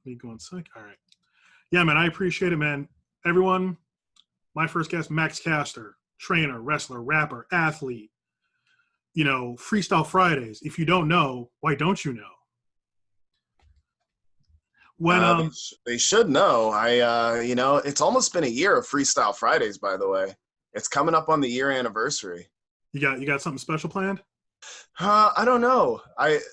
Me going sick. All right. Yeah, man, I appreciate it, man. Everyone, my first guest, Max Caster, trainer, wrestler, rapper, athlete, Freestyle Fridays. If you don't know, why don't you know? When They should know. It's almost been a year of Freestyle Fridays, by the way. It's coming up on the year anniversary. you got something special planned? I don't know.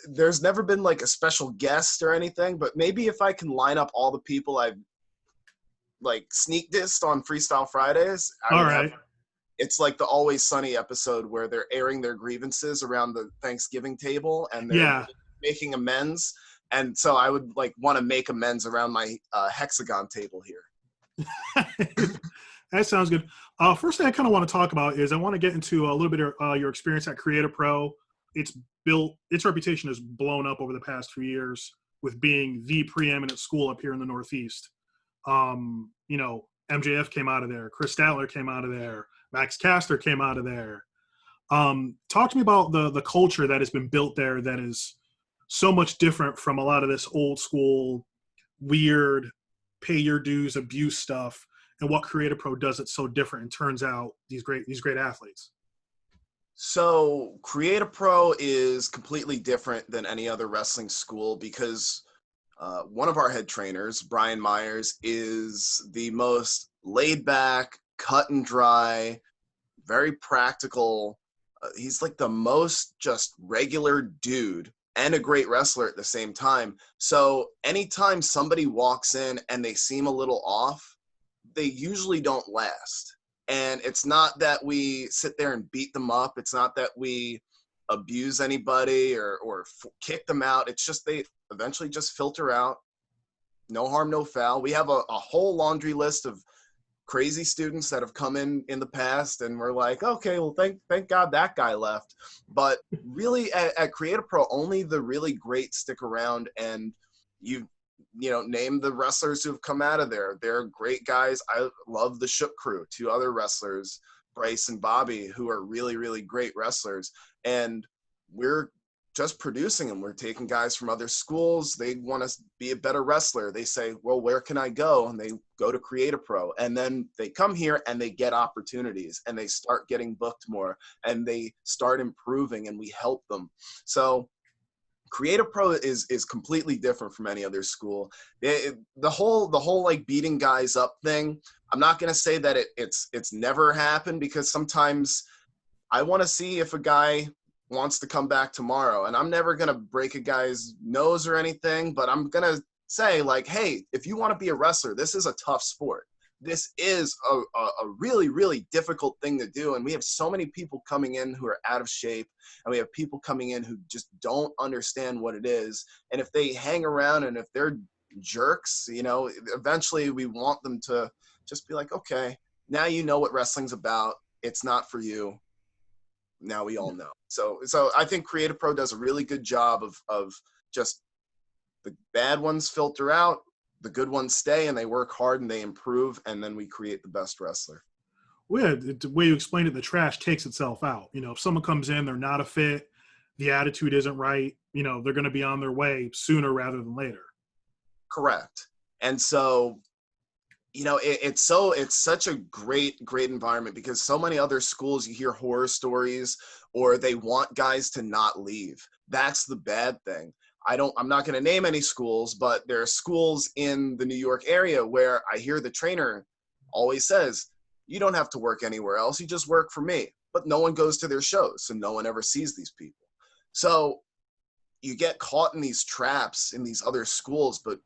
There's never been like a special guest or anything, but maybe if I can line up all the people I've like sneak dissed on Freestyle Fridays, I All would have. right. It's like the Always Sunny episode where they're airing their grievances around the Thanksgiving table and they're Yeah. making amends. And so I would like want to make amends around my hexagon table here. That sounds good. First thing I kind of want to talk about is I want to get into a little bit of your experience at Creative Pro. Its reputation has blown up over the past few years with being the preeminent school up here in the Northeast. MJF came out of there. Chris Statler came out of there. Max Caster came out of there. Talk to me about the culture that has been built there that is so much different from a lot of this old school, weird, pay your dues, abuse stuff, and what Creative Pro does it so different and turns out these great athletes. So Creative Pro is completely different than any other wrestling school because one of our head trainers, Brian Myers, is the most laid back, cut and dry, very practical. He's like the most just regular dude and a great wrestler at the same time. So anytime somebody walks in and they seem a little off, they usually don't last. And it's not that we sit there and beat them up. It's not that we abuse anybody or kick them out. It's just they eventually just filter out. No harm, no foul. We have a whole laundry list of crazy students that have come in the past, and we're like, okay, well, thank God that guy left. But really, at Creative Pro, only the really great stick around, and name the wrestlers who've come out of there. They're great guys. I love the Shook crew, two other wrestlers, Bryce and Bobby, who are really, really great wrestlers. And we're just producing them. We're taking guys from other schools. They want to be a better wrestler. They say, well, where can I go? And they go to Creative Pro. And then they come here and they get opportunities and they start getting booked more and they start improving and we help them. So Creative Pro is completely different from any other school. The whole like beating guys up thing, I'm not going to say that it's never happened, because sometimes I want to see if a guy wants to come back tomorrow, and I'm never going to break a guy's nose or anything, but I'm going to say like, hey, if you want to be a wrestler, this is a tough sport. This is a really, really difficult thing to do. And we have so many people coming in who are out of shape, and we have people coming in who just don't understand what it is. And if they hang around and if they're jerks, eventually we want them to just be like, okay, now you know what wrestling's about. It's not for you. Now we all know. So I think Creative Pro does a really good job of just the bad ones filter out, the good ones stay, and they work hard and they improve, and then we create the best wrestler. Well, yeah, the way you explained it, the trash takes itself out. If someone comes in, they're not a fit, the attitude isn't right, they're going to be on their way sooner rather than later. Correct. And so, it's such a great environment, because so many other schools, you hear horror stories or they want guys to not leave. That's the bad thing. I'm not going to name any schools, but there are schools in the New York area where I hear the trainer always says, you don't have to work anywhere else. You just work for me. But no one goes to their shows, so no one ever sees these people. So you get caught in these traps in these other schools, but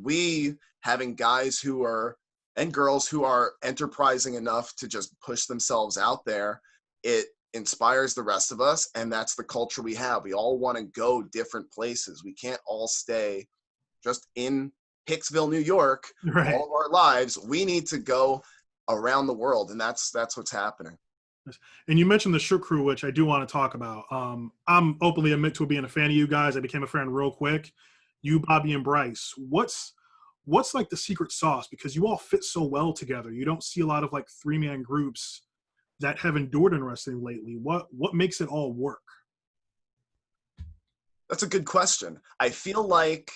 we having guys who are, and girls who are enterprising enough to just push themselves out there, it inspires the rest of us, and that's the culture we have. We all want to go different places. We can't all stay just in Hicksville, New York, right, all of our lives. We need to go around the world, and that's what's happening. And you mentioned the Shook crew, which I do want to talk about. I'm openly admit to being a fan of you guys. I became a fan real quick. You, Bobby, and Bryce. What's like the secret sauce? Because you all fit so well together. You don't see a lot of like 3-man groups that have endured in wrestling lately. What makes it all work? That's a good question. I feel like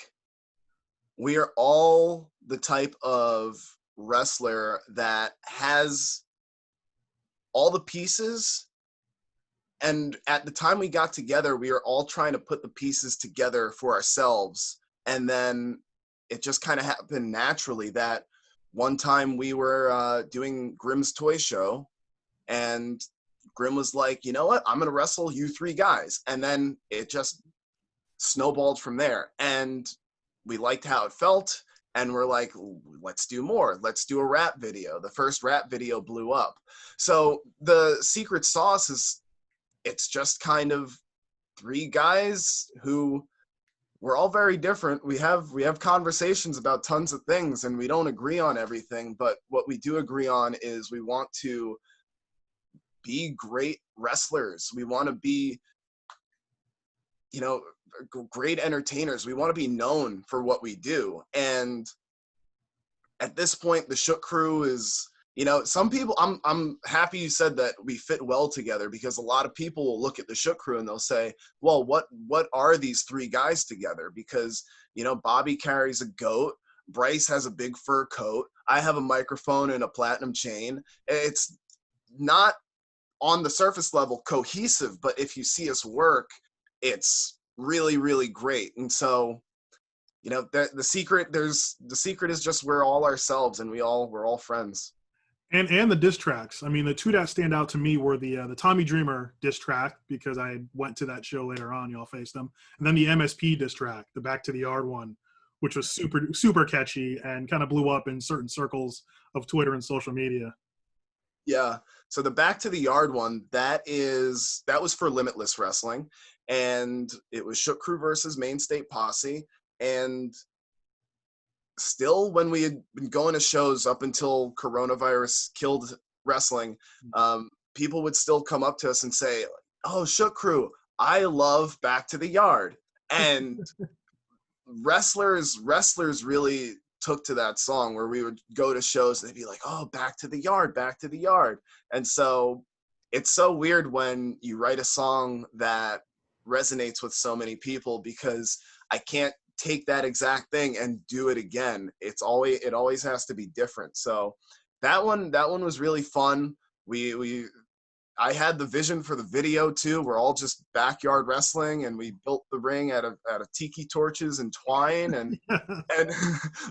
we are all the type of wrestler that has all the pieces. And at the time we got together, we were all trying to put the pieces together for ourselves. And then it just kind of happened naturally that one time we were doing Grimm's toy show, and Grimm was like, you know what, I'm going to wrestle you three guys. And then it just snowballed from there. And we liked how it felt. And we're like, let's do more. Let's do a rap video. The first rap video blew up. So the secret sauce is, it's just kind of three guys who, we're all very different. We have conversations about tons of things, and we don't agree on everything. But what we do agree on is we want to be great wrestlers. We want to be, you know, great entertainers. We want to be known for what we do. And at this point, the Shook Crew is, you know, some people, I'm happy you said that we fit well together, because a lot of people will look at the Shook Crew and they'll say, well, what are these three guys together? Because, you know, Bobby carries a goat, Bryce has a big fur coat, I have a microphone and a platinum chain. It's not on the surface level cohesive, but if you see us work, it's really, really great. And so, you know, the secret is just we're all ourselves, and we're all friends. And the diss tracks. I mean, the two that stand out to me were the Tommy Dreamer diss track, because I went to that show later on. Y'all faced them, and then the MSP diss track, the Back to the Yard one, which was super catchy and kind of blew up in certain circles of Twitter and social media. Yeah. So the Back to the Yard one, that was for Limitless Wrestling, and it was Shook Crew versus Main State Posse. And still, when we had been going to shows up until coronavirus killed wrestling, people would still come up to us and say, oh, Shook Crew, I love Back to the Yard. And wrestlers really took to that song, where we would go to shows and they'd be like, oh, Back to the Yard, Back to the Yard. And so it's so weird when you write a song that resonates with so many people, because I can't take that exact thing and do it again. It always has to be different. So that one was really fun. I had the vision for the video too. We're all just backyard wrestling, and we built the ring out of tiki torches and twine, and and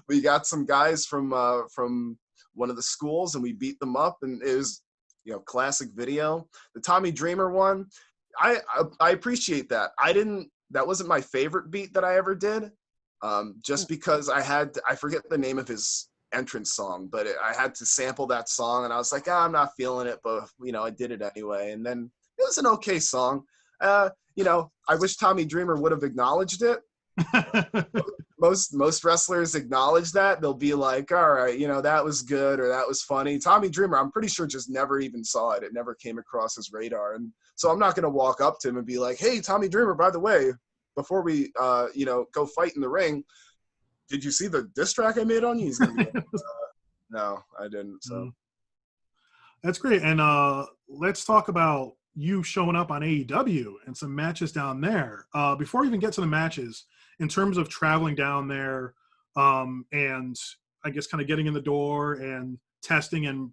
we got some guys from one of the schools, and we beat them up, and it was, you know, classic video. The Tommy Dreamer one, I appreciate that. That wasn't my favorite beat that I ever did, just because I forget the name of his entrance song, but I had to sample that song, and I was like, I'm not feeling it, but, you know, I did it anyway. And then it was an okay song. You know, I wish Tommy Dreamer would have acknowledged it. Most wrestlers acknowledge that. They'll be like, all right, you know, that was good, or that was funny. Tommy Dreamer, I'm pretty sure, just never even saw it. It never came across his radar. And so I'm not going to walk up to him and be like, hey, Tommy Dreamer, by the way, before we, you know, go fight in the ring, did you see the diss track I made on you? He's going to be like, no, I didn't. So that's great. And let's talk about you showing up on AEW and some matches down there. Before we even get to the matches, in terms of traveling down there, and I guess kind of getting in the door and testing, and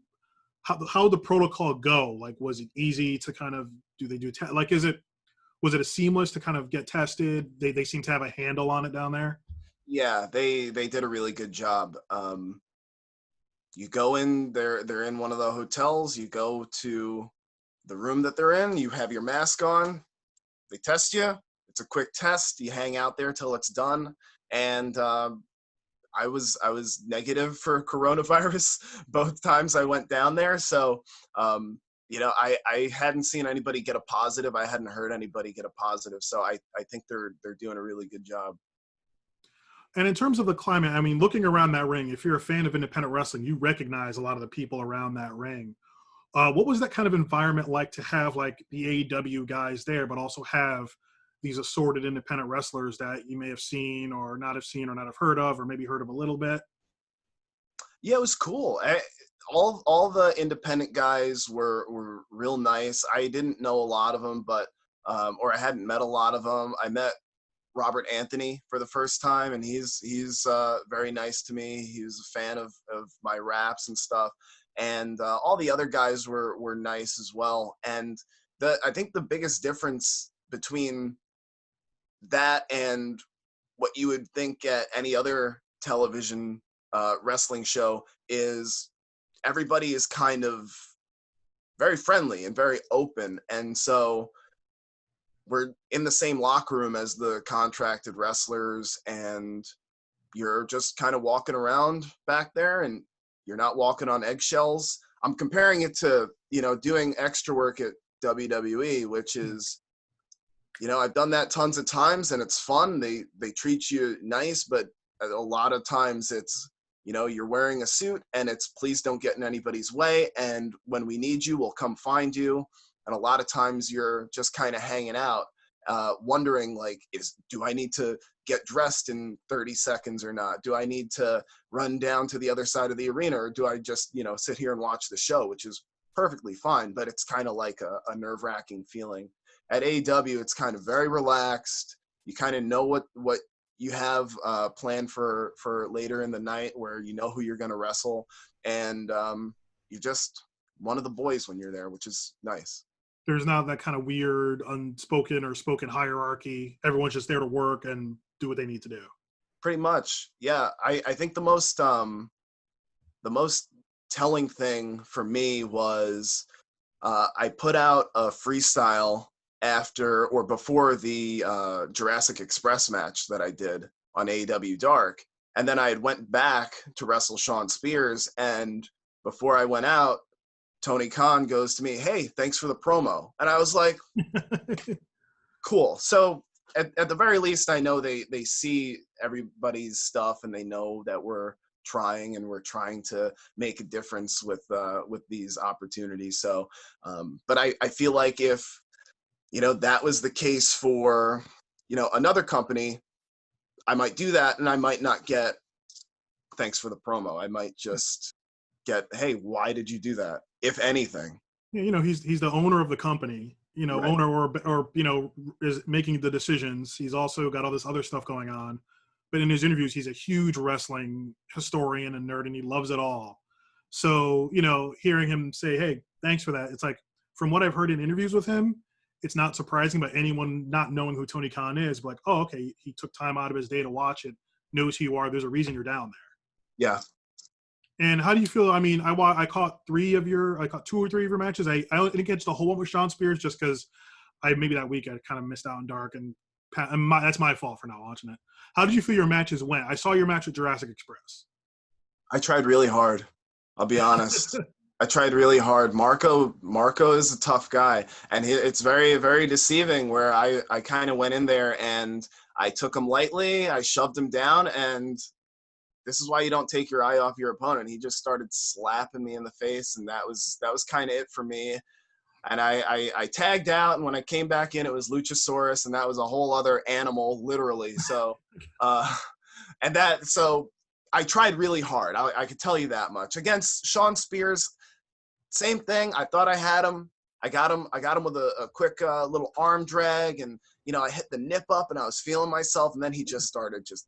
how the protocol go? Like, was it easy to kind of, was it a seamless to kind of get tested? They seem to have a handle on it down there. Yeah, they did a really good job. You go in, they're in one of the hotels. You go to the room that they're in. You have your mask on. They test you. It's a quick test. You hang out there till it's done. And I was negative for coronavirus both times I went down there. So you know, I hadn't seen anybody get a positive. I hadn't heard anybody get a positive. So I think they're doing a really good job. And in terms of the climate, I mean, looking around that ring, if you're a fan of independent wrestling, you recognize a lot of the people around that ring. What was that kind of environment like to have like the AEW guys there, but also have these assorted independent wrestlers that you may have seen or not have heard of, or maybe heard of a little bit? Yeah, it was cool. All the independent guys were real nice. I didn't know a lot of them, but or I hadn't met a lot of them. I met Robert Anthony for the first time, and he's very nice to me. He was a fan of my raps and stuff, and all the other guys were nice as well. And I think the biggest difference between that and what you would think at any other television wrestling show is everybody is kind of very friendly and very open, and so we're in the same locker room as the contracted wrestlers, and you're just kind of walking around back there and you're not walking on eggshells. I'm comparing it to, doing extra work at WWE, which is, I've done that tons of times and it's fun. They treat you nice, but a lot of times it's, you're wearing a suit and it's please don't get in anybody's way. And when we need you, we'll come find you. And a lot of times you're just kind of hanging out, wondering do I need to get dressed in 30 seconds or not? Do I need to run down to the other side of the arena, or do I just, sit here and watch the show, which is perfectly fine, but it's kind of like a nerve-wracking feeling. At AEW, it's kind of very relaxed. You kind of know what you have planned for later in the night, where you know who you're going to wrestle, and you're just one of the boys when you're there, which is nice. There's not that kind of weird unspoken or spoken hierarchy. Everyone's just there to work and do what they need to do. Pretty much, yeah. I think the most telling thing for me was I put out a freestyle after or before the Jurassic Express match that I did on AEW Dark, and then I had went back to wrestle Shawn Spears, and before I went out, Tony Khan goes to me, "Hey, thanks for the promo." And I was like, cool. So at the very least, I know they see everybody's stuff and they know that we're trying to make a difference with these opportunities. So, but I feel like if, that was the case for, another company, I might do that and I might not get thanks for the promo. I might just get, hey, why did you do that? If anything. Yeah, he's the owner of the company, Right. owner or is making the decisions. He's also got all this other stuff going on. But in his interviews, he's a huge wrestling historian and nerd, and he loves it all. So, hearing him say, hey, thanks for that, it's like, from what I've heard in interviews with him, it's not surprising, but anyone not knowing who Tony Khan is, like, oh, okay, he took time out of his day to watch it, knows who you are, there's a reason you're down there. Yeah. And how do you feel? I mean, I caught two or three of your matches. I didn't catch the whole one with Shawn Spears just because maybe that week I kind of missed out on Dark, and that's my fault for not watching it. How did you feel your matches went? I saw your match with Jurassic Express. I tried really hard. I'll be honest. I tried really hard. Marco is a tough guy, and it's very, very deceiving, where I kind of went in there and I took him lightly. I shoved him down, and this is why you don't take your eye off your opponent. He just started slapping me in the face, and that was kind of it for me. And I tagged out, and when I came back in, it was Luchasaurus, and that was a whole other animal, literally. So, so I tried really hard. I could tell you that much. Against Shawn Spears, same thing. I thought I had him. I got him with a quick little arm drag, and I hit the nip up, and I was feeling myself, and then he just started just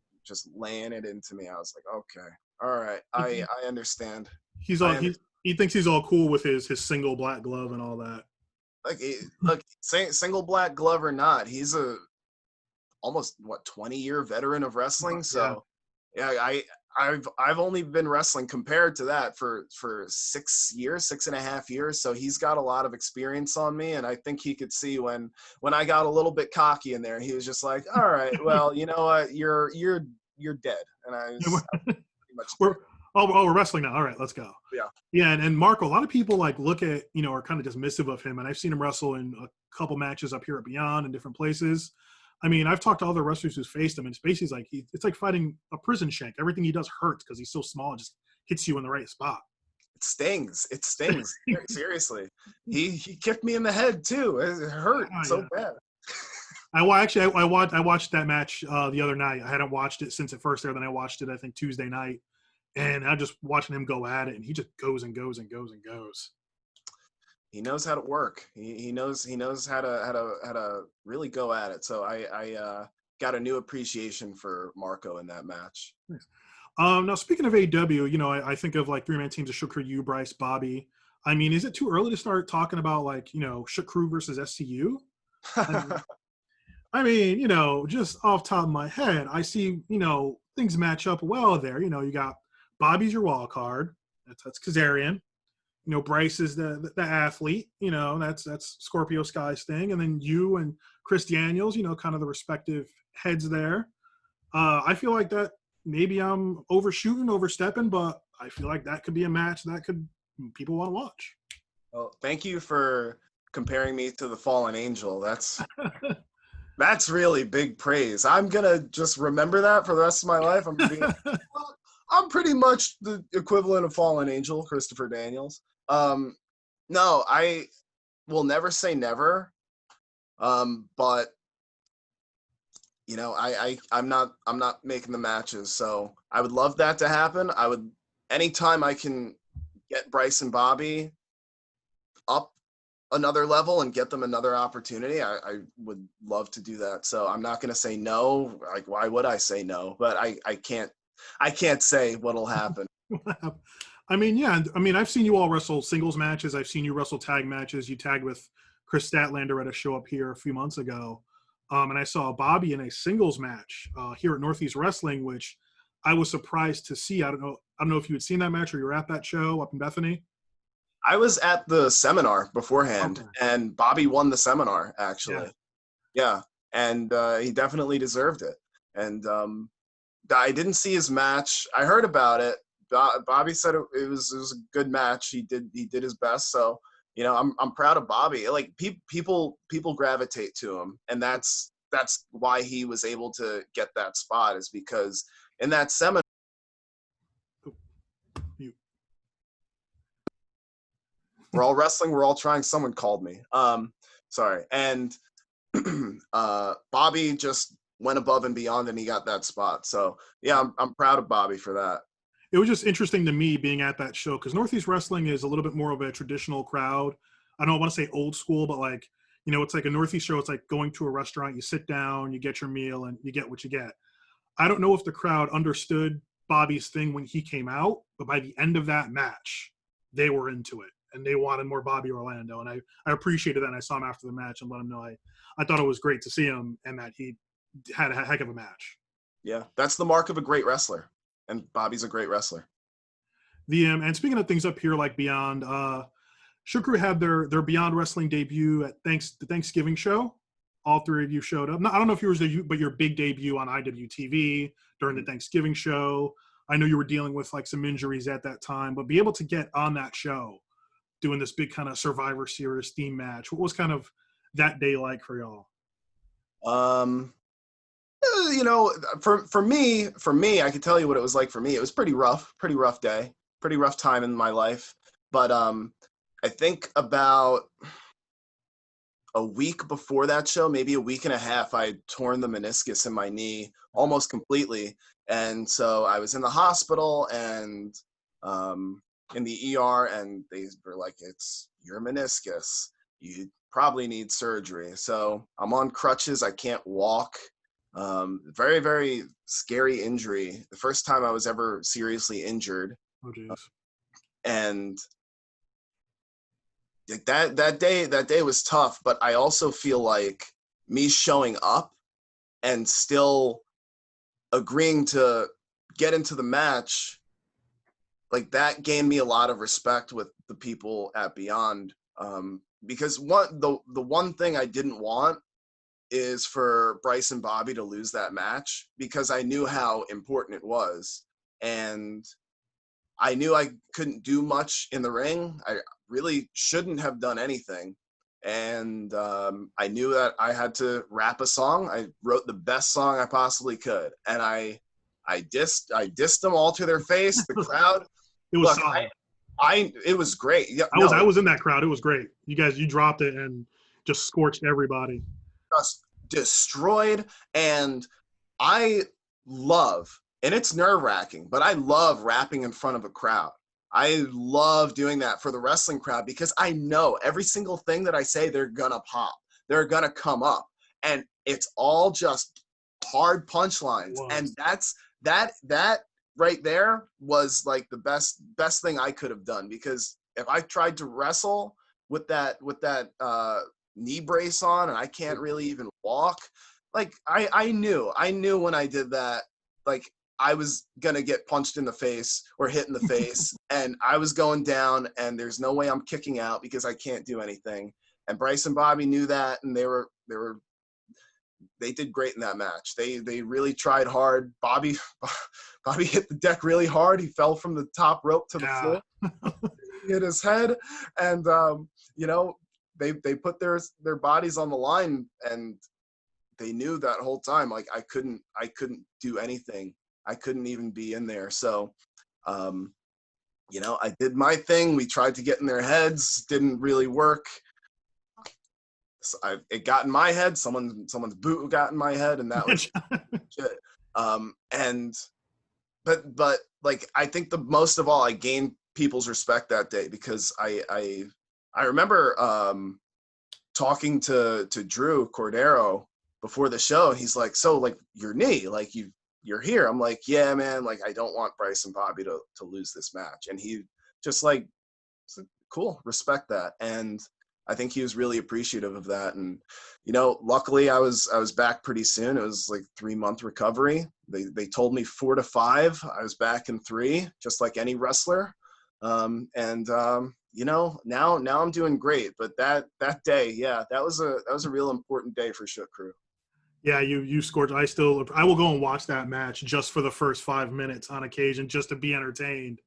laying it into me. I was like, okay, all right, I understand. He thinks he's all cool with his single black glove and all that. Look, single black glove or not, he's a almost 20-year veteran of wrestling. So yeah, I've only been wrestling compared to that for 6.5 years. So he's got a lot of experience on me, and I think he could see when I got a little bit cocky in there. He was just like, all right, well, you know what, you're dead. And I was pretty much we're wrestling now. All right, let's go. Yeah. And Marco, a lot of people look at, are kind of dismissive of him, and I've seen him wrestle in a couple matches up here at Beyond in different places. I mean, I've talked to other wrestlers who's faced him, and it's like fighting a prison shank. Everything he does hurts because he's so small and just hits you in the right spot. It stings. Seriously. He kicked me in the head too. It hurt so bad. I watched that match the other night. I hadn't watched it since it first aired. Then I watched it, I think, Tuesday night, and I'm just watching him go at it, and he just goes and goes and goes and goes. He knows how to work. He knows how to really go at it. So I got a new appreciation for Marco in that match. Nice. Now speaking of AEW, you know, I think of like 3-man teams of Shook Crew, you, Bryce, Bobby. I mean, is it too early to start talking about like, you know, Shook Crew versus SCU? I mean, you know, just off top of my head, I see, you know, things match up well there. You know, you got Bobby's your wild card. That's Kazarian. You know, Bryce is the athlete. You know, that's Scorpio Sky's thing, and then you and Chris Daniels. You know, kind of the respective heads there. I feel like that maybe I'm overstepping, but I feel like that could be a match that could people want to watch. Well, thank you for comparing me to the Fallen Angel. That's really big praise. I'm gonna just remember that for the rest of my life. I'm pretty much the equivalent of Fallen Angel, Christopher Daniels. No, I will never say never. But you know, I'm not making the matches, so I would love that to happen. Anytime I can get Bryce and Bobby up another level and get them another opportunity, I would love to do that. So I'm not going to say no. Like, why would I say no? But I can't say what'll happen. I mean, yeah. I mean, I've seen you all wrestle singles matches. I've seen you wrestle tag matches. You tagged with Chris Statlander at a show up here a few months ago. And I saw Bobby in a singles match here at Northeast Wrestling, which I was surprised to see. I don't know if you had seen that match or you were at that show up in Bethany. I was at the seminar beforehand, Okay. and Bobby won the seminar, actually. Yeah. And he definitely deserved it. And I didn't see his match. I heard about it. Bobby said it was a good match. He did his best. So, you know, I'm proud of Bobby. Like people gravitate to him, and that's why he was able to get that spot, is because in that seminar. We're all wrestling. We're all trying. Someone called me. Sorry. And Bobby just went above and beyond, and he got that spot. So yeah, I'm proud of Bobby for that. It was just interesting to me being at that show because Northeast Wrestling is a little bit more of a traditional crowd. I don't want to say old school, but like, you know, it's like a Northeast show. It's like going to a restaurant, you sit down, you get your meal, and you get what you get. I don't know if the crowd understood Bobby's thing when he came out, but by the end of that match, they were into it. And they wanted more Bobby Orlando. And I appreciated that. And I saw him after the match and let him know I thought it was great to see him and that he had a heck of a match. Yeah, that's the mark of a great wrestler. And Bobby's a great wrestler. And speaking of things up here like Beyond, Shook Crew had their Beyond Wrestling debut at the Thanksgiving show. All three of you showed up. I don't know if yours, but your big debut on IWTV during the Thanksgiving show. I know you were dealing with like some injuries at that time, but be able to get on that show doing this big kind of Survivor Series theme match. What was kind of that day like for y'all? You know, for me, I can tell you what it was like for me. It was pretty rough day, pretty rough time in my life. But I think about a week before that show, maybe a week and a half, I had torn the meniscus in my knee almost completely. And so I was in the hospital and in the ER, and they were like, it's your meniscus. You probably need surgery. So I'm on crutches. I can't walk. Very, very scary injury. The first time I was ever seriously injured. Oh, geez. And like that day was tough, but I also feel like me showing up and still agreeing to get into the match, like that gained me a lot of respect with the people at Beyond. Because the one thing I didn't want is for Bryce and Bobby to lose that match, because I knew how important it was. And I knew I couldn't do much in the ring. I really shouldn't have done anything. And I knew that I had to rap a song. I wrote the best song I possibly could. And I dissed them all to their face. The crowd. It was solid. It was great. Yeah, I was in that crowd. It was great. You dropped it and just scorched everybody. Just destroyed. And I love, and it's nerve-wracking, but I love rapping in front of a crowd. I love doing that for the wrestling crowd because I know every single thing that I say, they're gonna pop. They're gonna come up. And it's all just hard punchlines. And that right there was like the best thing I could have done, because if I tried to wrestle with that knee brace on and I can't really even walk, like I knew when I did that, like I was gonna get punched in the face or hit in the face, and I was going down, and there's no way I'm kicking out because I can't do anything. And Bryce and Bobby knew that, and they did great in that match. They really tried hard. Bobby hit the deck really hard. He fell from the top rope to the floor, hit his head, and they put their bodies on the line, and they knew that whole time, like I couldn't do anything. I couldn't even be in there. So I did my thing. We tried to get in their heads, didn't really work. So it got in my head. Someone's boot got in my head, and that was shit. But like I think the most of all, I gained people's respect that day, because I remember talking to Drew Cordero before the show, and he's like, so like your knee, like you're here. I'm like, yeah, man, like I don't want Bryce and Bobby to lose this match. And he just like, cool, respect that. And I think he was really appreciative of that. And luckily I was back pretty soon. It was like 3-month recovery. They told me 4 to 5. I was back in 3, just like any wrestler. Now I'm doing great. But that day, yeah, that was a real important day for Shook Crew. Yeah, you scored. I will go and watch that match just for the first 5 minutes on occasion, just to be entertained.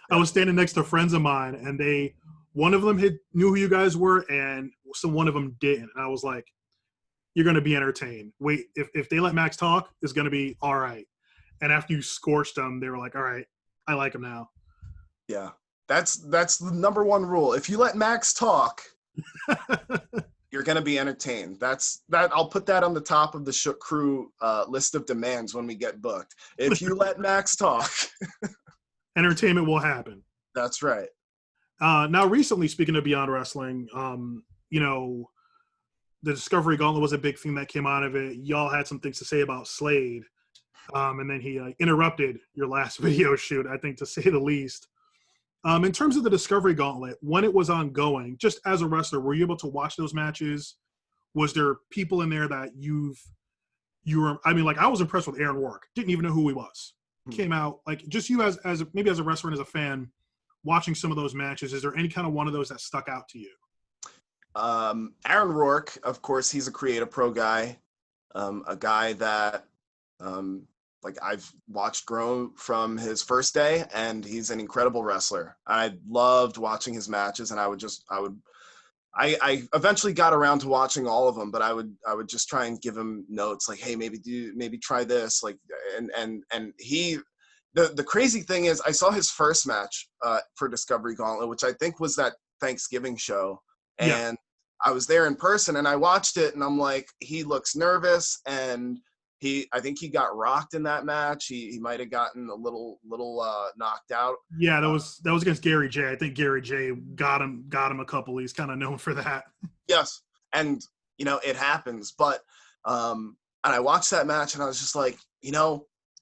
Yeah. I was standing next to friends of mine, and one of them knew who you guys were, and one of them didn't. And I was like, you're going to be entertained. Wait, if they let Max talk, it's going to be all right. And after you scorched them, they were like, all right, I like him now. Yeah, that's the number one rule. If you let Max talk, you're going to be entertained. I'll put that on the top of the Shook Crew list of demands when we get booked. If you let Max talk, entertainment will happen. That's right. Now, recently, speaking of Beyond Wrestling, the Discovery Gauntlet was a big thing that came out of it. Y'all had some things to say about Slade, and then he interrupted your last video shoot, I think, to say the least. In terms of the Discovery Gauntlet, when it was ongoing, just as a wrestler, were you able to watch those matches? Was there people in there that you were? I mean, like I was impressed with Aaron Rourke. Didn't even know who he was. Came out like just you as maybe as a wrestler and as a fan. Watching some of those matches, is there any kind of one of those that stuck out to you? Aaron Rourke, of course, he's a Create a Pro guy, a guy that like I've watched grow from his first day, and he's an incredible wrestler. I loved watching his matches, and I eventually got around to watching all of them, but I would just try and give him notes like, hey, maybe try this, like, and he. The crazy thing is I saw his first match for Discovery Gauntlet, which I think was that Thanksgiving show. And I was there in person, and I watched it, and I'm like, he looks nervous, and I think he got rocked in that match. He might have gotten a little knocked out. Yeah, that was against Gary J. I think Gary J got him a couple. He's kind of known for that. Yes. And it happens. But and I watched that match, and I was just like,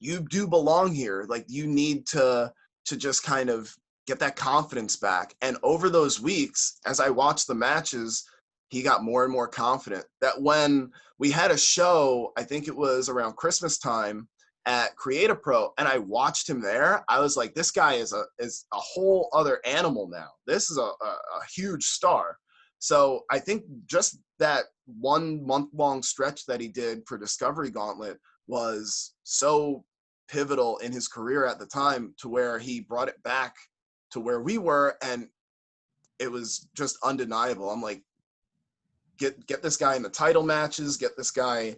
you do belong here. Like you need to just kind of get that confidence back. And over those weeks, as I watched the matches, he got more and more confident. That when we had a show, I think it was around Christmas time at Create a Pro, and I watched him there, I was like, this guy is a whole other animal now. This is a huge star. So I think just that 1 month-long stretch that he did for Discovery Gauntlet was so pivotal in his career at the time, to where he brought it back to where we were, and it was just undeniable. I'm like, get this guy in the title matches, get this guy,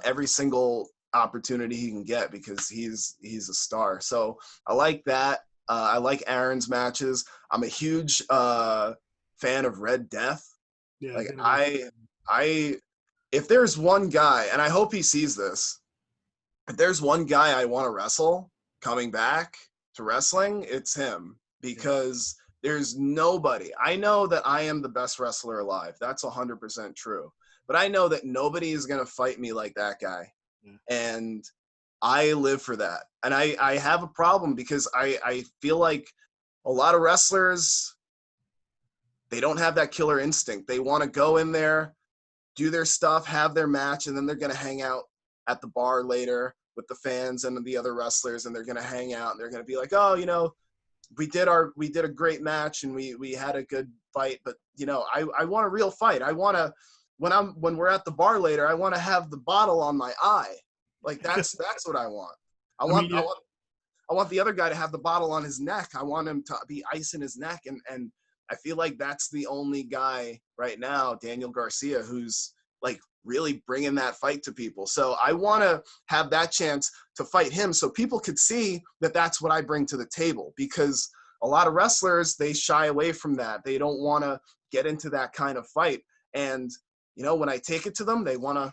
every single opportunity he can get, because he's a star. So I like that. I like Aaron's matches. I'm a huge fan of Red Death. Yeah, like I if there's one guy, and I hope he sees this, if there's one guy I want to wrestle coming back to wrestling, it's him, because there's nobody. I know that I am the best wrestler alive. That's 100% true. But I know that nobody is going to fight me like that guy. Yeah. And I live for that. And I have a problem because I feel like a lot of wrestlers, they don't have that killer instinct. They want to go in there, do their stuff, have their match, and then they're going to hang out at the bar later with the fans and the other wrestlers, and they're going to hang out and they're going to be like, oh, you know, we did a great match and we had a good fight, but you know, I want a real fight. I want to, when we're at the bar later, I want to have the bottle on my eye. Like that's what I want. I want the other guy to have the bottle on his neck. I want him to be ice in his neck. And I feel like that's the only guy right now, Daniel Garcia, who's like really bringing that fight to people. So I want to have that chance to fight him so people could see that that's what I bring to the table, because a lot of wrestlers, they shy away from that. They don't want to get into that kind of fight. And, you know, when I take it to them, they want to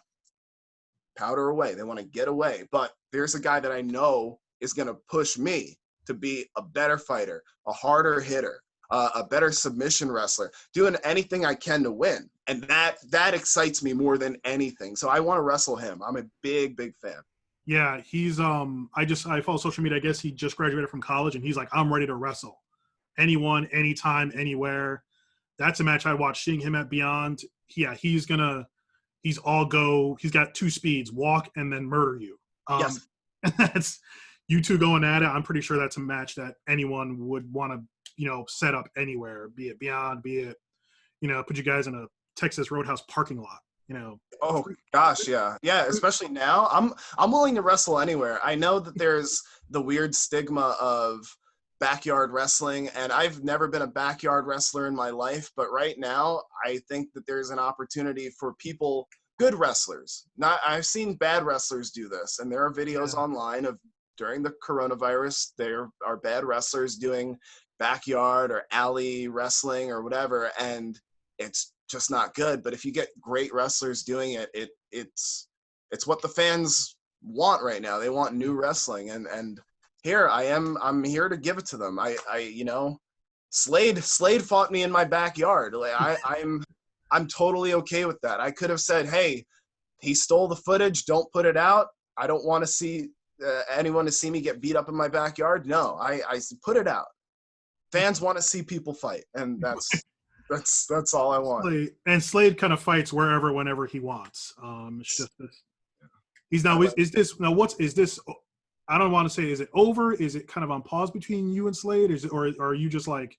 powder away. They want to get away. But there's a guy that I know is going to push me to be a better fighter, a harder hitter, a better submission wrestler, doing anything I can to win. And that excites me more than anything. So I want to wrestle him. I'm a big fan. Yeah, he's I follow social media. I guess he just graduated from college and he's like, I'm ready to wrestle. Anyone, anytime, anywhere. That's a match I watched. Seeing him at Beyond. Yeah, he's got 2 speeds, walk and then murder you. Yes. That's you two going at it. I'm pretty sure that's a match that anyone would want to, you know, set up anywhere, be it Beyond, be it, you know, put you guys in a Texas Roadhouse parking lot, you know. Oh gosh, yeah. Especially now, I'm willing to wrestle anywhere. I know that there's the weird stigma of backyard wrestling, and I've never been a backyard wrestler in my life, but right now I think that there's an opportunity for people, good wrestlers. I've seen bad wrestlers do this, and there are videos online of during the coronavirus, there are bad wrestlers doing backyard or alley wrestling or whatever, and it's just not good. But if you get great wrestlers doing it, it's what the fans want right now. They want new wrestling, and here I am. I'm here to give it to them. I you know, Slade fought me in my backyard. Like I'm totally okay with that. I could have said, hey, he stole the footage. Don't put it out. I don't want to see anyone to see me get beat up in my backyard. No, I put it out. Fans want to see people fight, and that's all I want. Slade kind of fights wherever, whenever he wants. It's just this. He's now. Is this now? Is this? I don't want to say. Is it over? Is it kind of on pause between you and Slade? Or are you just like,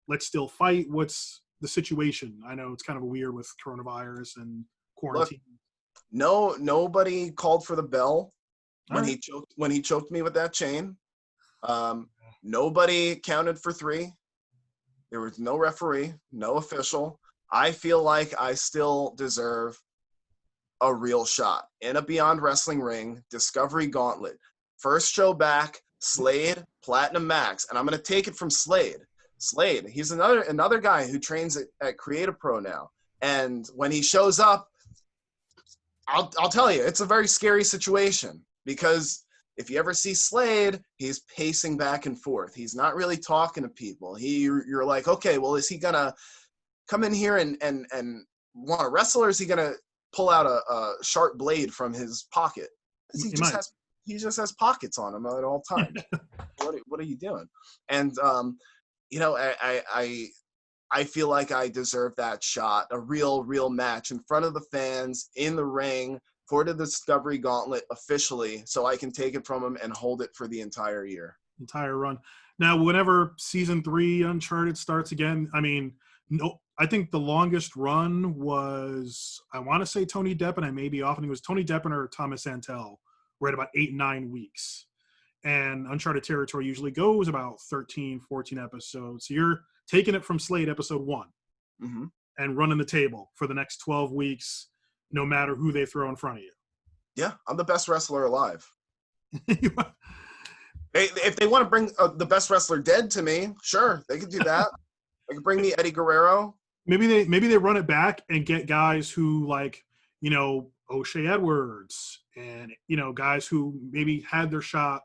let's still fight? What's the situation? I know it's kind of weird with coronavirus and quarantine. Look, nobody called for the bell when he choked me with that chain. Nobody counted for 3. There was no referee, no official. I feel like I still deserve a real shot in a Beyond Wrestling ring, Discovery Gauntlet. First show back, Slade, Platinum Max. And I'm going to take it from Slade. Slade, he's another guy who trains at Create a Pro now. And when he shows up, I'll tell you, it's a very scary situation, because if you ever see Slade, he's pacing back and forth. He's not really talking to people. You're like, okay, well, is he gonna come in here and want to wrestle, or is he gonna pull out a sharp blade from his pocket? He just has pockets on him at all times. What are you doing? And you know, I feel like I deserve that shot, a real match in front of the fans in the ring for the Discovery Gauntlet officially, so I can take it from him and hold it for the entire year. Entire run. Now, whenever season 3 Uncharted starts again, I mean, I think the longest run was, I want to say Tony Depp, and I may be off, and it was Tony Depp or Thomas Santel, right about 8-9 weeks. And Uncharted territory usually goes about 13, 14 episodes. So you're taking it from Slade episode 1 and running the table for the next 12 weeks, no matter who they throw in front of you. Yeah, I'm the best wrestler alive. If they want to bring the best wrestler dead to me, sure, they could do that. They could bring me Eddie Guerrero. Maybe they run it back and get guys who, like, you know, O'Shea Edwards and, you know, guys who maybe had their shot,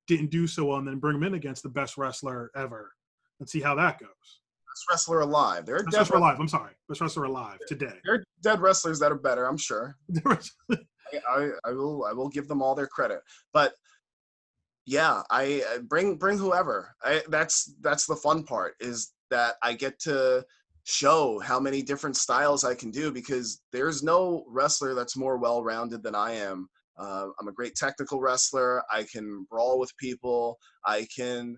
didn't do so well, and then bring them in against the best wrestler ever and see how that goes. Best wrestler alive. Best wrestler alive. I'm sorry. Best wrestler alive today. There are dead wrestlers that are better, I'm sure. I will give them all their credit. But yeah, I bring whoever. That's the fun part, is that I get to show how many different styles I can do, because there's no wrestler that's more well-rounded than I am. I'm a great technical wrestler. I can brawl with people. I can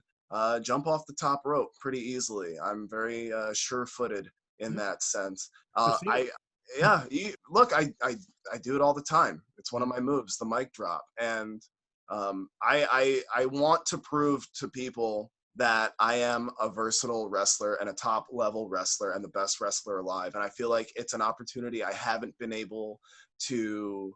jump off the top rope pretty easily. I'm very sure-footed in Yeah, that sense. I've seen it. I Yeah, look, I do it all the time. It's one of my moves, the mic drop, and I want to prove to people that I am a versatile wrestler and a top level wrestler and the best wrestler alive. And I feel like it's an opportunity I haven't been able to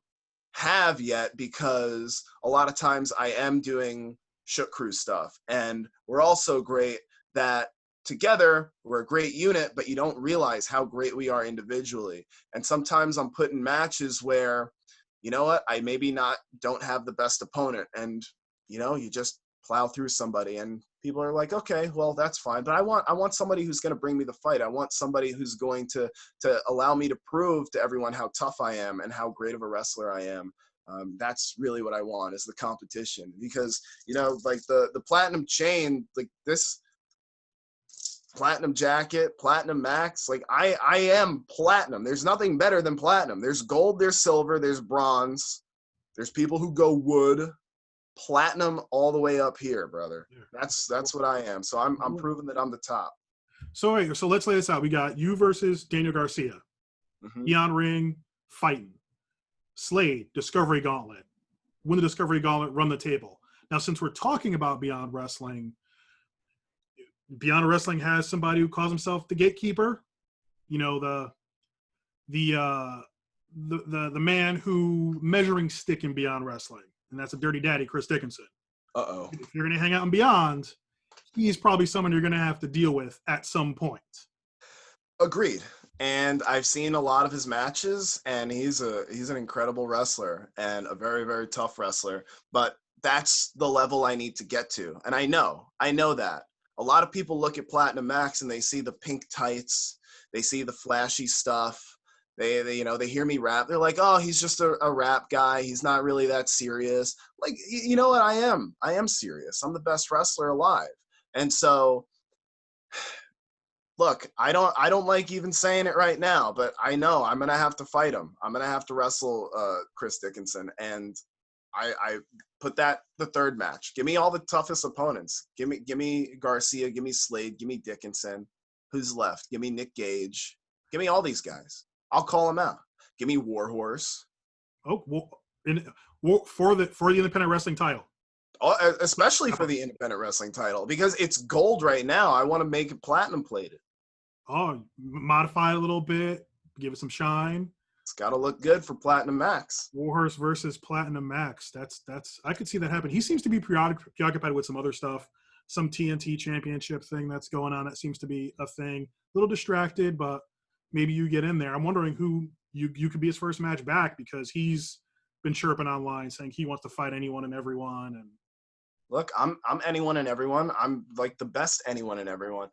have yet, because a lot of times I am doing Shook Crew stuff, and we're all so great that together we're a great unit, but you don't realize how great we are individually. And sometimes I'm put in matches where, you know what, I maybe not don't have the best opponent, and you just plow through somebody, and people are like, okay, well, that's fine, but I want somebody who's going to bring me the fight. I want somebody who's going to allow me to prove to everyone how tough I am and how great of a wrestler I am. That's really what I want, is the competition, because like the platinum chain, like this platinum jacket, platinum max, like I am platinum. There's nothing better than platinum. There's gold, there's silver, there's bronze, there's people who go wood. Platinum all the way up here, brother. That's what I am. So I'm proving that I'm the top. So wait, so let's lay this out. We got you versus Daniel Garcia. Mm-hmm. Beyond Ring, fighting. Slade, Discovery Gauntlet. Win the Discovery Gauntlet, run the table. Now, since we're talking about Beyond Wrestling, Beyond Wrestling has somebody who calls himself the Gatekeeper. You know, the man who measuring stick in Beyond Wrestling, and that's a Dirty Daddy, Chris Dickinson. Uh-oh. If you're going to hang out in Beyond, he's probably someone you're going to have to deal with at some point. Agreed. And I've seen a lot of his matches, and he's an incredible wrestler and a very, very tough wrestler. But that's the level I need to get to. And I know that. A lot of people look at Platinum Max and they see the pink tights, they see the flashy stuff. They hear me rap. They're like, oh, he's just a rap guy. He's not really that serious. Like, you know what? I am serious. I'm the best wrestler alive. And so, look, I don't like even saying it right now, but I know I'm gonna have to fight him. I'm gonna have to wrestle Chris Dickinson, and I put that the third match. Give me all the toughest opponents. Give me Garcia. Give me Slade. Give me Dickinson. Who's left? Give me Nick Gage. Give me all these guys. I'll call them out. Give me Warhorse. Oh, well, for the independent wrestling title. Oh, especially for the independent wrestling title, because it's gold right now. I want to make it platinum plated. Oh, modify it a little bit, give it some shine. It's got to look good for Platinum Max. Warhorse versus Platinum Max. That's I could see that happen. He seems to be preoccupied with some other stuff, some TNT championship thing that's going on. That seems to be a thing. A little distracted, but maybe you get in there. I'm wondering who you could be his first match back, because he's been chirping online saying he wants to fight anyone and everyone. And look, I'm anyone and everyone. I'm like the best anyone and everyone.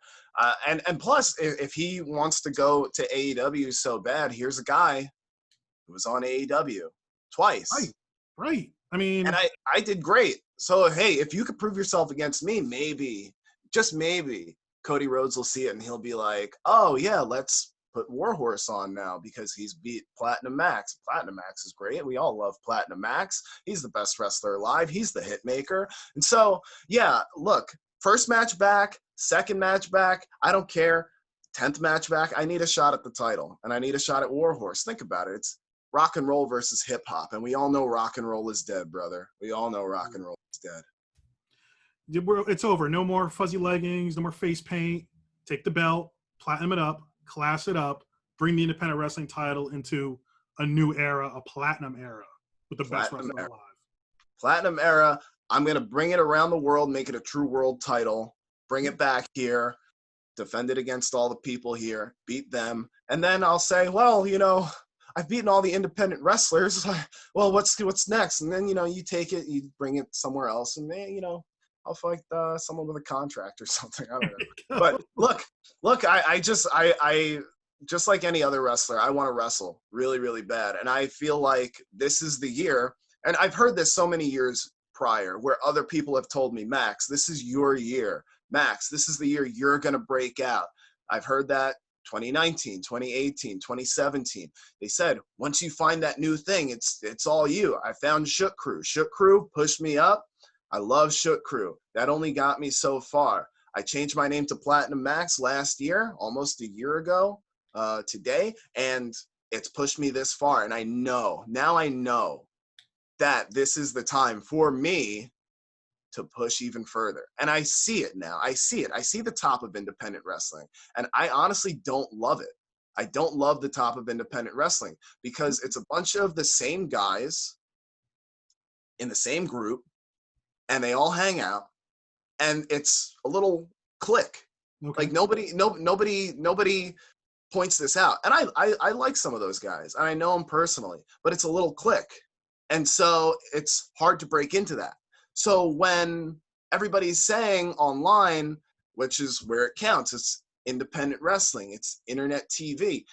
And plus, if he wants to go to AEW so bad, here's a guy who was on AEW twice. Right. I mean, and I did great. So hey, if you could prove yourself against me, maybe, just maybe, Cody Rhodes will see it and he'll be like, oh yeah, let's put Warhorse on now because he's beat Platinum Max. Platinum Max is great. We all love Platinum Max. He's the best wrestler alive. He's the hit maker. And so, yeah, look, first match back, second match back, I don't care. 10th match back, I need a shot at the title, and I need a shot at Warhorse. Think about it. It's rock and roll versus hip hop, and we all know rock and roll is dead, brother. We all know rock and roll is dead. It's over. No more fuzzy leggings, no more face paint. Take the belt, platinum it up, class it up, bring the independent wrestling title into a new era, a platinum era with the best wrestler alive. Platinum era. I'm going to bring it around the world, make it a true world title, bring it back here, defend it against all the people here, beat them. And then I'll say, well, I've beaten all the independent wrestlers. Well, what's next? And then, you take it, you bring it somewhere else, and then, I'll fight someone with a contract or something. I don't know. But look, just like any other wrestler, I want to wrestle really, really bad. And I feel like this is the year. And I've heard this so many years prior where other people have told me, Max, this is your year. Max, this is the year you're going to break out. I've heard that 2019, 2018, 2017. They said, once you find that new thing, it's all you. I found Shook Crew. Shook Crew pushed me up. I love Shook Crew. That only got me so far. I changed my name to Platinum Max last year, almost a year ago today, and it's pushed me this far. And I know that this is the time for me to push even further. And I see it now. I see it. I see the top of independent wrestling. And I honestly don't love it. I don't love the top of independent wrestling because it's a bunch of the same guys in the same group, and they all hang out, and it's a little clique. Okay. Like nobody points this out. And I like some of those guys, and I know them personally, but it's a little clique. And so it's hard to break into that. So when everybody's saying online, which is where it counts, it's independent wrestling, it's internet TV.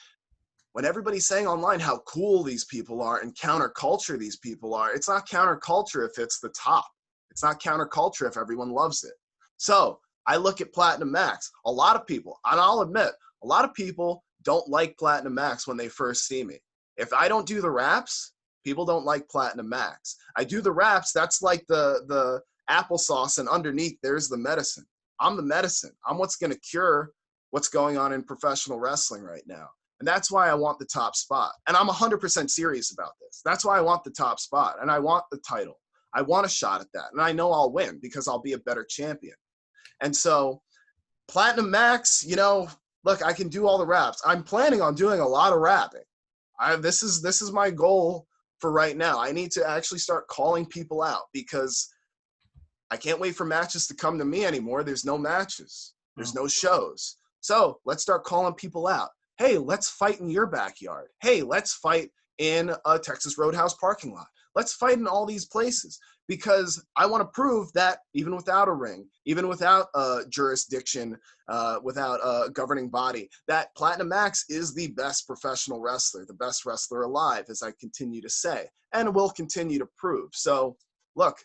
When everybody's saying online how cool these people are and counterculture these people are, it's not counterculture if it's the top. It's not counterculture if everyone loves it. So I look at Platinum Max. A lot of people, and I'll admit, a lot of people don't like Platinum Max when they first see me. If I don't do the raps, people don't like Platinum Max. I do the raps, that's like the applesauce, and underneath there's the medicine. I'm the medicine. I'm what's going to cure what's going on in professional wrestling right now. And that's why I want the top spot. And I'm 100% serious about this. That's why I want the top spot, and I want the title. I want a shot at that. And I know I'll win because I'll be a better champion. And so Platinum Max, look, I can do all the raps. I'm planning on doing a lot of rapping. This is my goal for right now. I need to actually start calling people out because I can't wait for matches to come to me anymore. There's no matches. There's no shows. So let's start calling people out. Hey, let's fight in your backyard. Hey, let's fight in a Texas Roadhouse parking lot. Let's fight in all these places because I want to prove that even without a ring, even without a jurisdiction, without a governing body, that Platinum Max is the best professional wrestler, the best wrestler alive, as I continue to say, and will continue to prove. So, look,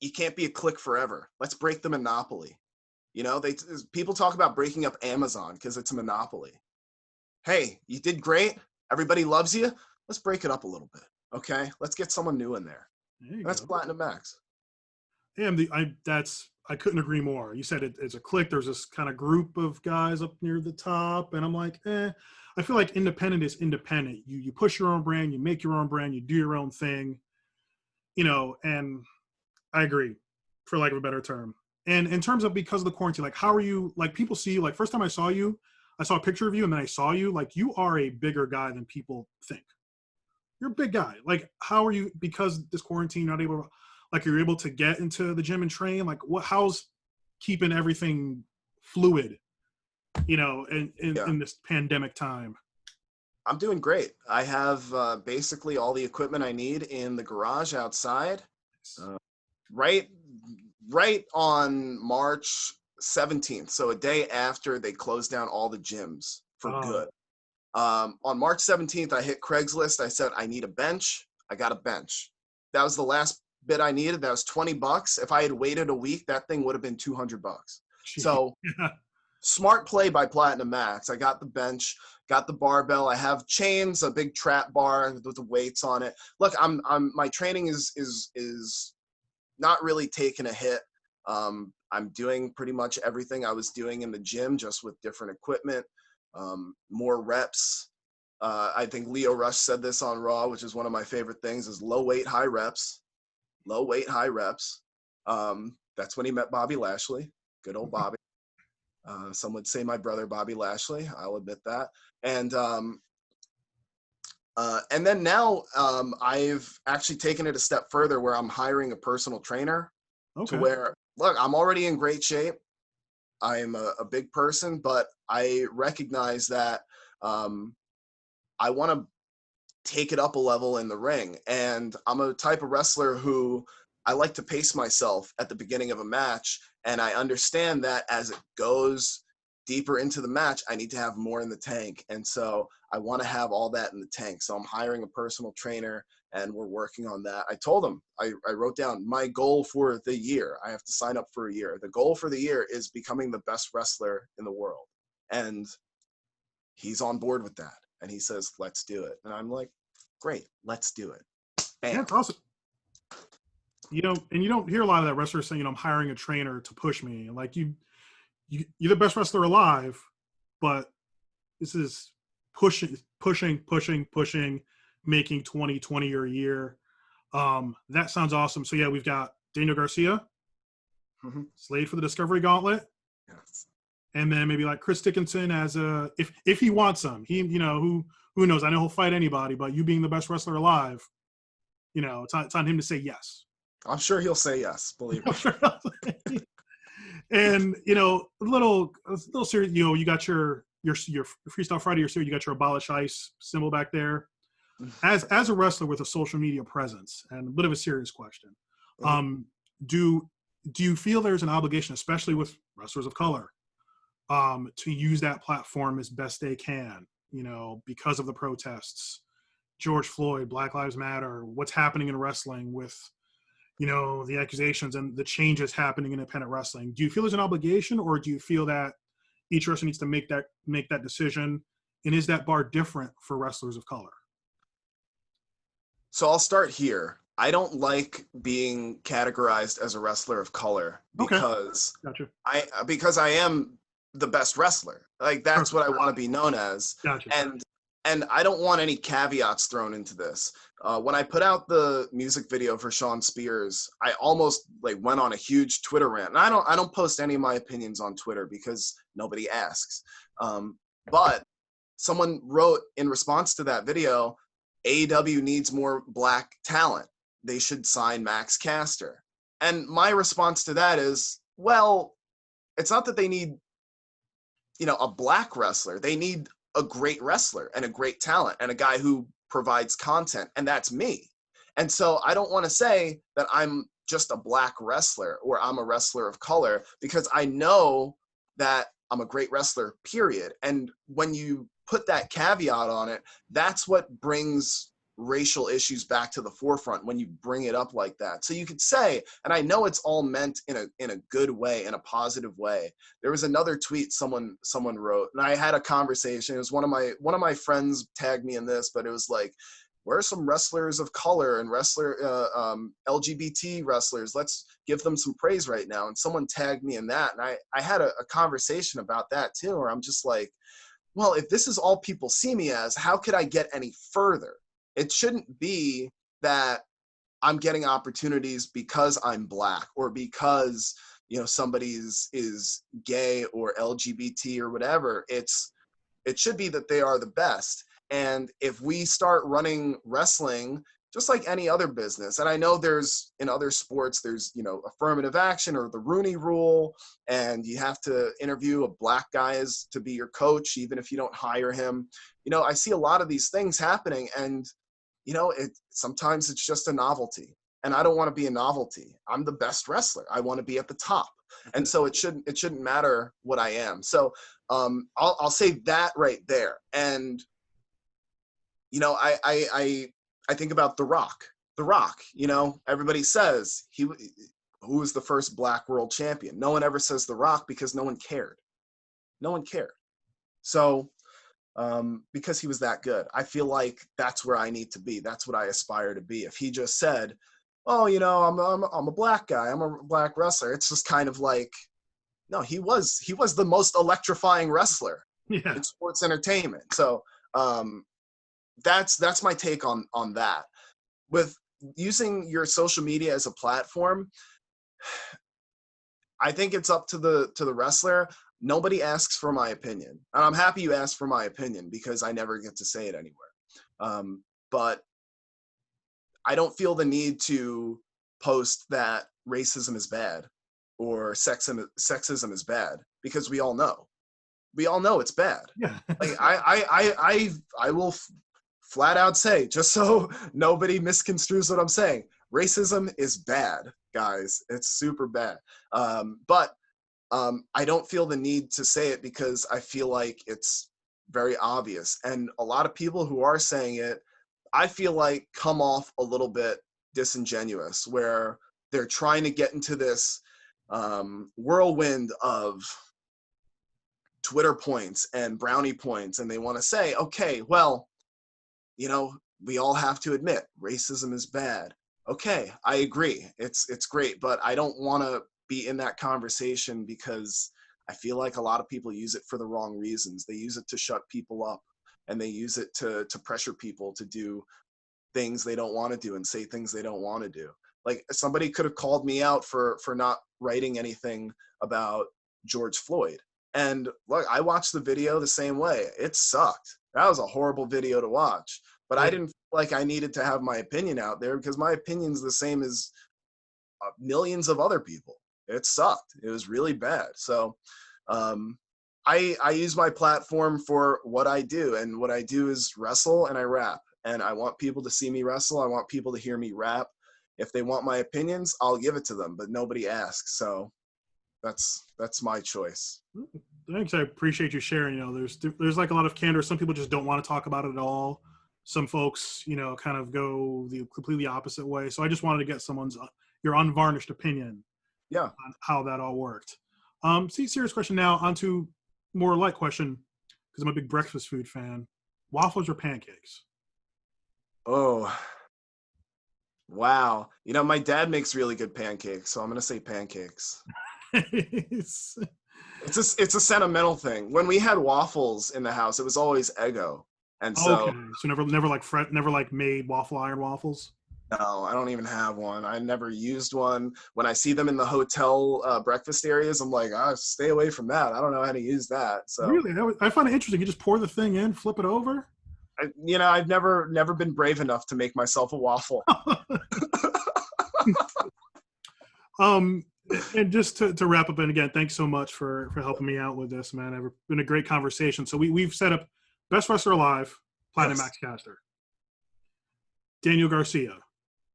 you can't be a clique forever. Let's break the monopoly. People talk about breaking up Amazon because it's a monopoly. Hey, you did great. Everybody loves you. Let's break it up a little bit. Okay, let's get someone new in there. That's Platinum Max. Yeah, I couldn't agree more. You said it's a clique. There's this kind of group of guys up near the top, and I'm like, I feel like independent is independent. You push your own brand, you make your own brand, you do your own thing, and I agree, for lack of a better term. And in terms of because of the quarantine, like how are you? Like people see you. Like first time I saw you, I saw a picture of you, and then I saw you. Like you are a bigger guy than people think. You're a big guy. Like, how are you, because this quarantine, you're not able to, like, you're able to get into the gym and train? Like, how's keeping everything fluid, in this pandemic time? I'm doing great. I have basically all the equipment I need in the garage outside. Right on March 17th, so a day after they closed down all the gyms for good. On March 17th, I hit Craigslist. I said, I need a bench. I got a bench. That was the last bit I needed. That was $20. If I had waited a week, that thing would have been $200. So smart play by Platinum Max. I got the bench, got the barbell. I have chains, a big trap bar with the weights on it. Look, my training is not really taking a hit. I'm doing pretty much everything I was doing in the gym, just with different equipment. More reps. I think Leo Rush said this on Raw, which is one of my favorite things, is low weight, high reps. Low weight, high reps. That's when he met Bobby Lashley. Good old Bobby. Some would say my brother, Bobby Lashley. I'll admit that. And then now I've actually taken it a step further where I'm hiring a personal trainer to where, look, I'm already in great shape. I'm a big person, but I recognize that I want to take it up a level in the ring. And I'm a type of wrestler who I like to pace myself at the beginning of a match. And I understand that as it goes, deeper into the match, I need to have more in the tank. And so I want to have all that in the tank. So I'm hiring a personal trainer and we're working on that. I told him, I wrote down my goal for the year. I have to sign up for a year. The goal for the year is becoming the best wrestler in the world. And he's on board with that. And he says, let's do it. And I'm like, great, let's do it. Bam. Yeah, it's awesome. You know, and you don't hear a lot of that wrestlers saying, you know, I'm hiring a trainer to push me. Like you're the best wrestler alive, but this is pushing, making 2020 your year. That sounds awesome. So yeah, we've got Daniel Garcia, Slade for the Discovery Gauntlet. Yes. And then maybe like Chris Dickinson as a, if he wants some, he, you know, who knows? I know he'll fight anybody, but you being the best wrestler alive, you know, it's on him to say yes. I'm sure he'll say yes, believe me. And, you know, a little serious, you know, you got your Freestyle Friday, you got your Abolish Ice symbol back there. As a wrestler with a social media presence, and a bit of a serious question, do you feel there's an obligation, especially with wrestlers of color, to use that platform as best they can, you know, because of the protests, George Floyd, Black Lives Matter, what's happening in wrestling with, you know, the accusations and the changes happening in independent wrestling? Do you feel there's an obligation, or do you feel that each wrestler needs to make that decision? And is that bar different for wrestlers of color? So I'll start here. I don't like being categorized as a wrestler of color because Gotcha. I am the best wrestler. Like that's what I want to be known as. Gotcha. And I don't want any caveats thrown into this. When I put out the music video for Sean Spears, I almost like went on a huge Twitter rant. And I don't post any of my opinions on Twitter because nobody asks. But someone wrote in response to that video, AEW needs more black talent. They should sign Max Caster. And my response to that is, well, it's not that they need, you know, a black wrestler. They need a great wrestler and a great talent and a guy who provides content, and that's me. And so I don't want to say that I'm just a black wrestler or I'm a wrestler of color, because I know that I'm a great wrestler, period. And when you put that caveat on it, that's what brings racial issues back to the forefront, when you bring it up like that. So you could say, and I know it's all meant in a good way, in a positive way. There was another tweet someone wrote, and I had a conversation. It was one of my friends tagged me in this, but it was like, where are some wrestlers of color and LGBT wrestlers? Let's give them some praise right now. And someone tagged me in that, and I had a conversation about that too, where I'm just like, well, if this is all people see me as, how could I get any further? It shouldn't be that I'm getting opportunities because I'm black or because, you know, somebody is gay or LGBT or whatever. It should be that they are the best. And if we start running wrestling just like any other business, and I know there's in other sports, there's, you know, affirmative action or the Rooney Rule, and you have to interview a black guy as to be your coach, even if you don't hire him. You know, I see a lot of these things happening, and you know, sometimes it's just a novelty, and I don't want to be a novelty. I'm the best wrestler. I want to be at the top, and so it shouldn't matter what I am. So I'll say that right there. And you know, I think about The Rock. The Rock. You know, everybody says who was the first black world champion. No one ever says The Rock because no one cared. No one cared. So. Because he was that good. I feel like that's where I need to be. That's what I aspire to be. If he just said, "Oh, you know, I'm a black guy. I'm a black wrestler," it's just kind of like, no, he was the most electrifying wrestler in sports entertainment. So that's my take on that. With using your social media as a platform, I think it's up to the wrestler. Nobody asks for my opinion. And I'm happy you asked for my opinion because I never get to say it anywhere. But I don't feel the need to post that racism is bad or sexism is bad, because we all know. We all know it's bad. Yeah. Like I will flat out say, just so nobody misconstrues what I'm saying, racism is bad, guys. It's super bad. But I don't feel the need to say it because I feel like it's very obvious. And a lot of people who are saying it, I feel like come off a little bit disingenuous, where they're trying to get into this whirlwind of Twitter points and brownie points. And they want to say, okay, well, you know, we all have to admit racism is bad. Okay, I agree. It's great, but I don't want to be in that conversation because I feel like a lot of people use it for the wrong reasons. They use it to shut people up, and they use it to pressure people to do things they don't want to do and say things they don't want to do. Like, somebody could have called me out for not writing anything about George Floyd. And look, I watched the video the same way. It sucked. That was a horrible video to watch. But I didn't feel like I needed to have my opinion out there because my opinion's the same as millions of other people. It sucked. It was really bad. So I use my platform for what I do. And what I do is wrestle and I rap. And I want people to see me wrestle. I want people to hear me rap. If they want my opinions, I'll give it to them. But nobody asks. So that's my choice. Thanks. I appreciate you sharing. You know, there's like a lot of candor. Some people just don't want to talk about it at all. Some folks, you know, kind of go the completely opposite way. So I just wanted to get your unvarnished opinion Yeah. on how that all worked. Serious question now. Onto more light question, because I'm a big breakfast food fan. Waffles or pancakes? Oh, wow. You know, my dad makes really good pancakes, so I'm going to say pancakes. It's a sentimental thing. When we had waffles in the house, it was always Eggo. And so okay. So never like made waffle iron waffles? No, I don't even have one. I never used one. When I see them in the hotel breakfast areas, I'm like, stay away from that. I don't know how to use that. So really, I find it interesting. You just pour the thing in, flip it over. I've never been brave enough to make myself a waffle. And just to wrap up, and again, thanks so much for helping me out with this, man. It's been a great conversation. So we've set up Best Wrestler Alive, Platinum Max Caster, Daniel Garcia,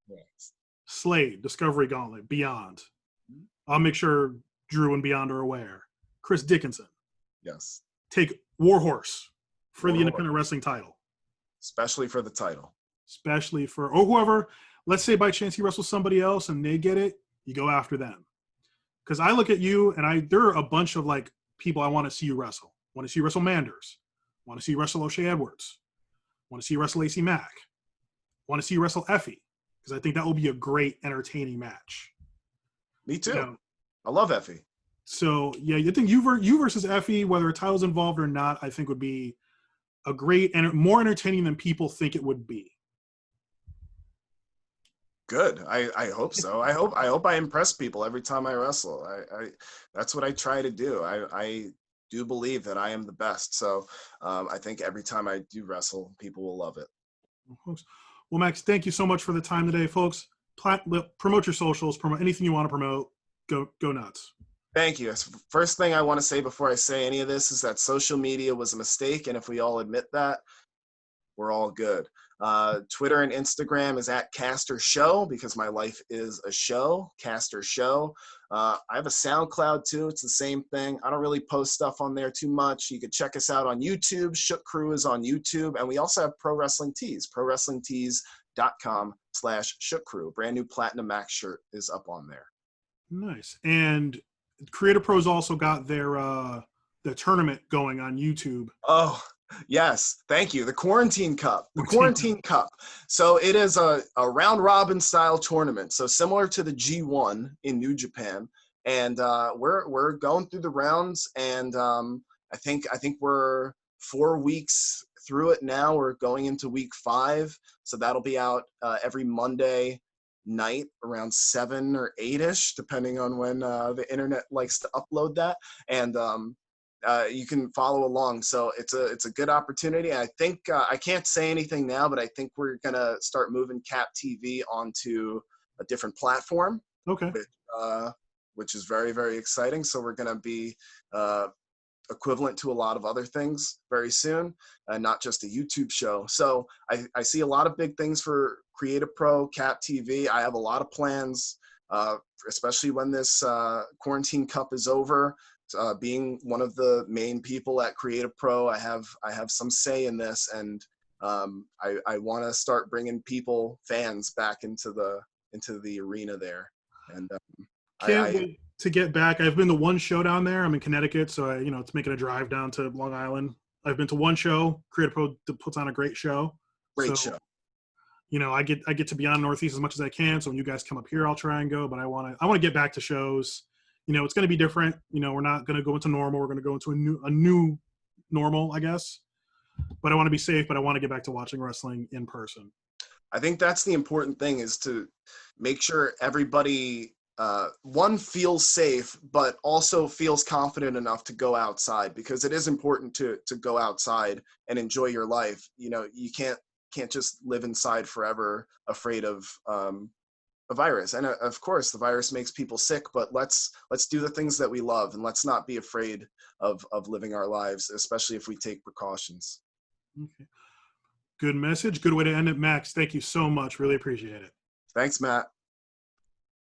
Yes. Slade, Discovery Gauntlet, Beyond. I'll make sure Drew and Beyond are aware. Chris Dickinson. Yes. Take Warhorse for the independent wrestling title. Especially for the title. Especially for, or whoever, let's say by chance he wrestles somebody else and they get it, you go after them. Because I look at you and there are a bunch of like people I want to see you wrestle. Want to see you wrestle Manders. Want to see you wrestle O'Shea Edwards. Want to see you wrestle AC Mack. Want to see you wrestle Effie. Because I think that will be a great, entertaining match. Me too. You know? I love Effie. So, yeah, you think you versus Effie, whether a title's involved or not, I think would be a great and more entertaining than people think it would be. Good. I hope so. I hope I impress people every time I wrestle. I that's what I try to do. I do believe that I am the best. So I think every time I do wrestle, people will love it. Well, Max, thank you so much for the time today, folks. Promote your socials, promote anything you want to promote. Go nuts. Thank you. First thing I want to say before I say any of this is that social media was a mistake. And if we all admit that, we're all good. Twitter and Instagram is at Caster Show because my life is a show, Caster Show. I have a SoundCloud too. It's the same thing. I don't really post stuff on there too much. You can check us out on YouTube. Shook Crew is on YouTube. And we also have Pro Wrestling Tees, prowrestlingtees.com/Shook Crew. Brand new Platinum Max shirt is up on there. Nice. And Creative Pros also got their the tournament going on YouTube. Oh, yes. Thank you. The Quarantine Cup. The Quarantine Cup. So it is a round robin style tournament. So similar to the G1 in New Japan. And we're going through the rounds. And I think we're 4 weeks through it now. We're going into week 5. So that'll be out every Monday night around 7 or 8-ish, depending on when the internet likes to upload that. And you can follow along. So it's a good opportunity. I think I can't say anything now, but I think we're gonna start moving Cap TV onto a different platform. Okay. Which is very, very exciting. So we're gonna be equivalent to a lot of other things very soon, and not just a YouTube show. So I see a lot of big things for Creative Pro, Cap TV. I have a lot of plans especially when this quarantine cup is over. Being one of the main people at Creative Pro, I have some say in this, and I want to start bringing fans back into the arena there. And Can't wait to get back. I've been to one show down there. I'm in Connecticut, so it's making a drive down to Long Island. I've been to one show. Creative Pro puts on a great show. Great show. I get to be on Northeast as much as I can. So when you guys come up here, I'll try and go. But I want to get back to shows. It's going to be different. We're not going to go into normal. We're going to go into a new normal, I guess. But I want to be safe. But I want to get back to watching wrestling in person. I think that's the important thing, is to make sure everybody one feels safe, but also feels confident enough to go outside, because it is important to go outside and enjoy your life. You can't just live inside forever afraid of a virus. And of course the virus makes people sick, but let's do the things that we love, and let's not be afraid of living our lives, especially if we take precautions. Okay. Good message. Good way to end it. Max, thank you so much. Really appreciate it. Thanks, Matt.